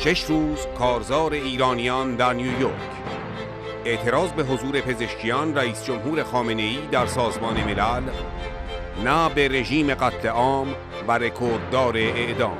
6 روز کارزار ایرانیان در نیویورک. اعتراض به حضور پزشکیان رئیس جمهور خامنه‌ای در سازمان ملل، نه به رژیم قتل عام و رکورددار اعدام.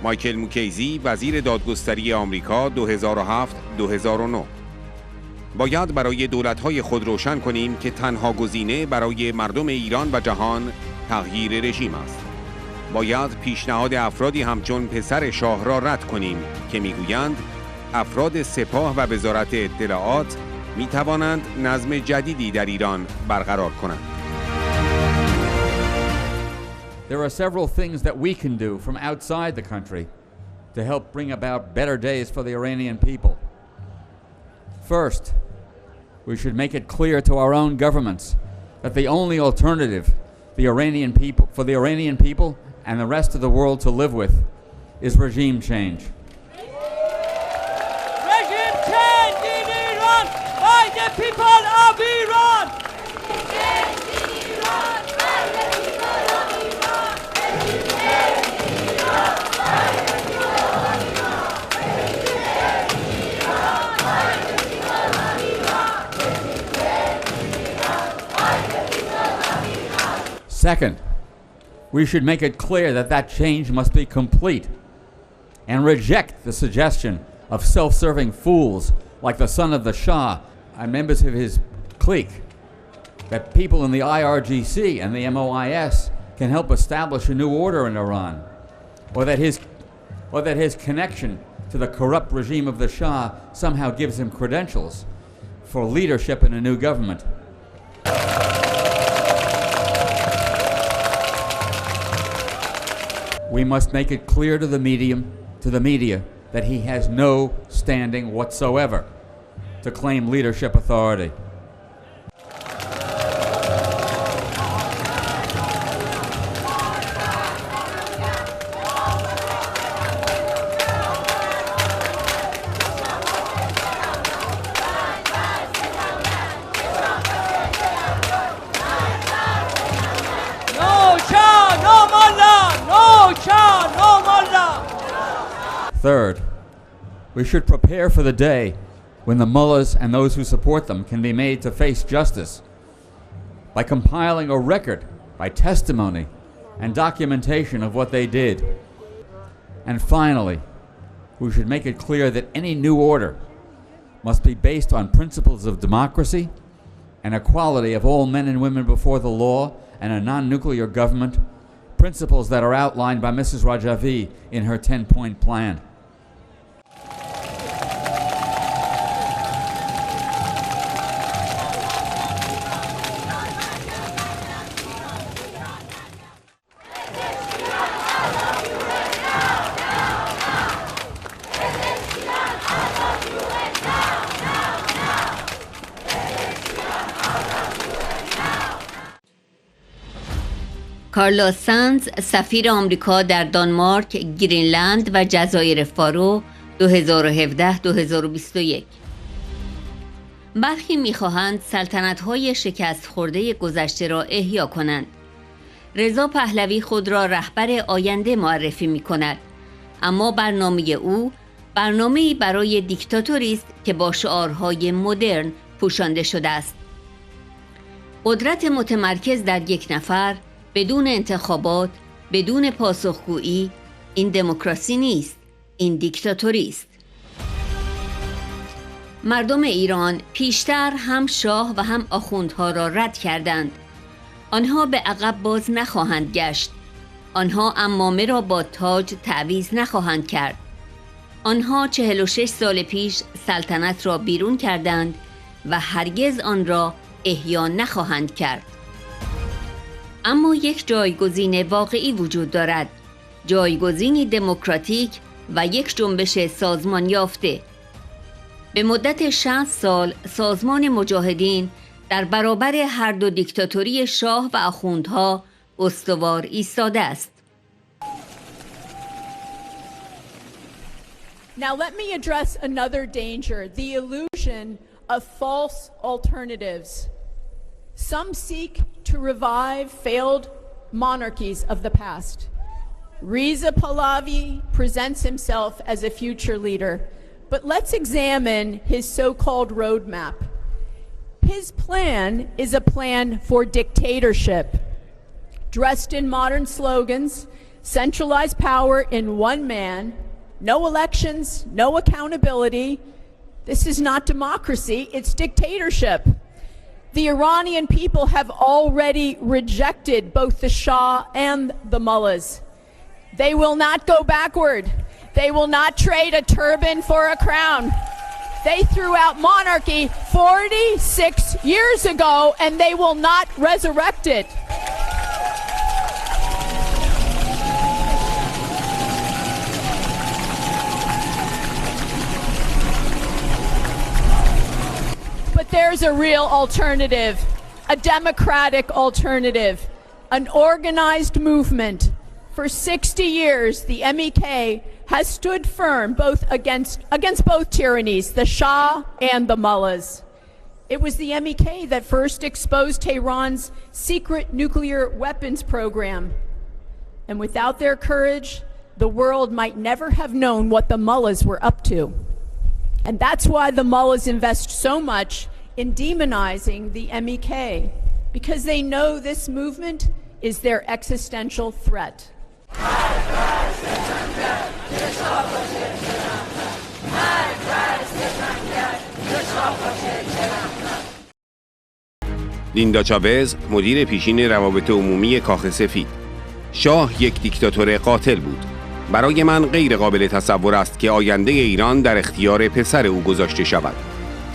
مایکل موکیزی، وزیر دادگستری آمریکا 2007-2009. باید برای دولت‌های خود روشن کنیم که تنها گزینه برای مردم ایران و جهان تغییر رژیم است. باید پیشنهاد افرادی همچون پسر شاه را رد کنیم که میگویند افراد سپاه و وزارت اطلاعات میتوانند نظم جدیدی در ایران برقرار کنند. There are several things that we can do from outside the country to help bring about better days for the Iranian people. First, we should make it clear to our own governments that the only alternative for the Iranian people and the rest of the world to live with is regime change. Regime change in Iran by the people of Iran! Change in Iran by the people of Iran! Second, we should make it clear that that change must be complete and reject the suggestion of self-serving fools like the son of the Shah and members of his clique that people in the IRGC and the MOIS can help establish a new order in Iran, or that his connection to the corrupt regime of the Shah somehow gives him credentials for leadership in a new government. We must make it clear to the media that he has no standing whatsoever to claim leadership authority. Third, we should prepare for the day when the mullahs and those who support them can be made to face justice by compiling a record, by testimony and documentation of what they did. And finally, we should make it clear that any new order must be based on principles of democracy and equality of all men and women before the law and a non-nuclear government, principles that are outlined by Mrs. Rajavi in her 10-point plan. کارلا سانز، سفیر آمریکا در دانمارک، گرینلند و جزایر فارو 2017-2021. برخی می‌خواهند سلطنت‌های شکست خورده گذشته را احیا کنند. رضا پهلوی خود را رهبر آینده معرفی می‌کند، اما برنامه او برنامه‌ای برای دیکتاتوری است که با شعارهای مدرن پوشانده شده است. قدرت متمرکز در یک نفر بدون انتخابات، بدون پاسخگویی، این دموکراسی نیست، این دیکتاتوری است. مردم ایران پیشتر هم شاه و هم آخوندها را رد کردند. آنها به عقب باز نخواهند گشت. آنها عمامه را با تاج تعویض نخواهند کرد. آنها 46 سال پیش سلطنت را بیرون کردند و هرگز آن را احیا نخواهند کرد. اما یک جایگزین واقعی وجود دارد، جایگزینی دموکراتیک و یک جنبش سازمان یافته. به مدت 60 سال سازمان مجاهدین در برابر هر دو دیکتاتوری شاه و آخوندها استوار ایستاده است. Now let me address another danger, the illusion of false alternatives. Some seek to revive failed monarchies of the past. Reza Pahlavi presents himself as a future leader, but let's examine his so-called roadmap. His plan is a plan for dictatorship, dressed in modern slogans, centralized power in one man, no elections, no accountability. This is not democracy, it's dictatorship. The Iranian people have already rejected both the Shah and the mullahs. They will not go backward. They will not trade a turban for a crown. They threw out monarchy 46 years ago, and they will not resurrect it. But there's a real alternative, a democratic alternative, an organized movement. For 60 years, the MEK has stood firm both against both tyrannies, the Shah and the mullahs. It was the MEK that first exposed Tehran's secret nuclear weapons program. And without their courage, the world might never have known what the mullahs were up to. And that's why the mullahs invest so much in demonizing the MEK, because they know this movement is their existential threat. لیندا چاوز، مدیر پیشین روابط عمومی کاخ سفید. شاه یک دیکتاتور قاتل بود. برای من غیر قابل تصور است که آینده ایران در اختیار پسر او گذاشته شود.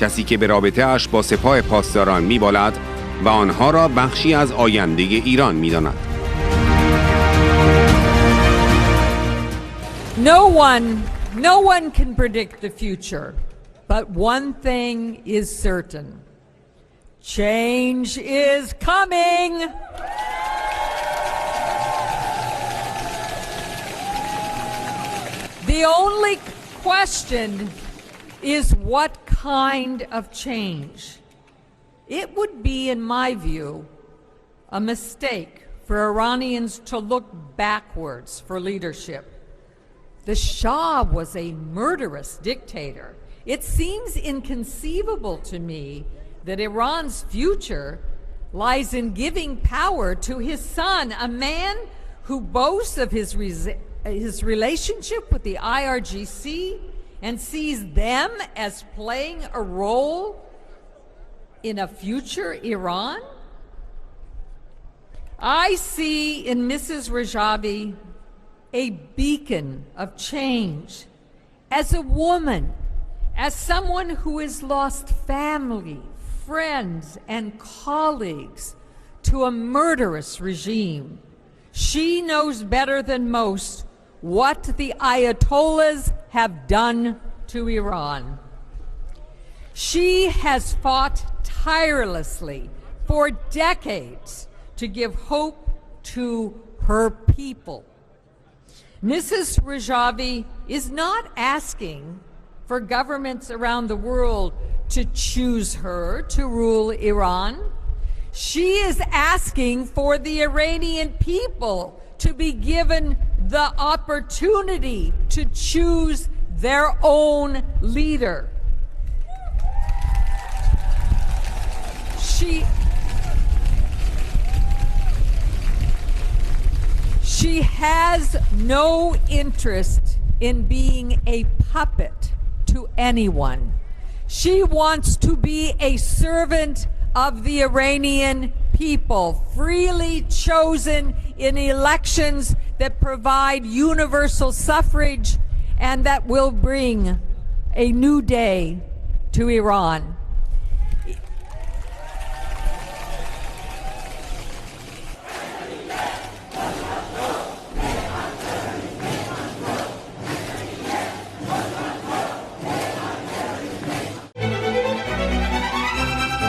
کسی که به رابطه اش با سپاه پاسداران می‌بالد و آنها را بخشی از آینده ایران می‌داند. No one can predict the future, but one thing is certain. Change is coming. The only question is what kind of change. It would be, in my view, a mistake for Iranians to look backwards for leadership. The Shah was a murderous dictator. It seems inconceivable to me that Iran's future lies in giving power to his son, a man who boasts of his relationship with the IRGC and sees them as playing a role in a future Iran. I see in Mrs. Rajavi a beacon of change, as a woman, as someone who has lost family, friends, and colleagues to a murderous regime. She knows better than most what the Ayatollahs have done to Iran. She has fought tirelessly for decades to give hope to her people. Mrs. Rajavi is not asking for governments around the world to choose her to rule Iran. She is asking for the Iranian people to be given the opportunity to choose their own leader. She has no interest in being a puppet to anyone. She wants to be a servant of the Iranian people, freely chosen in elections that provide universal suffrage and that will bring a new day to Iran.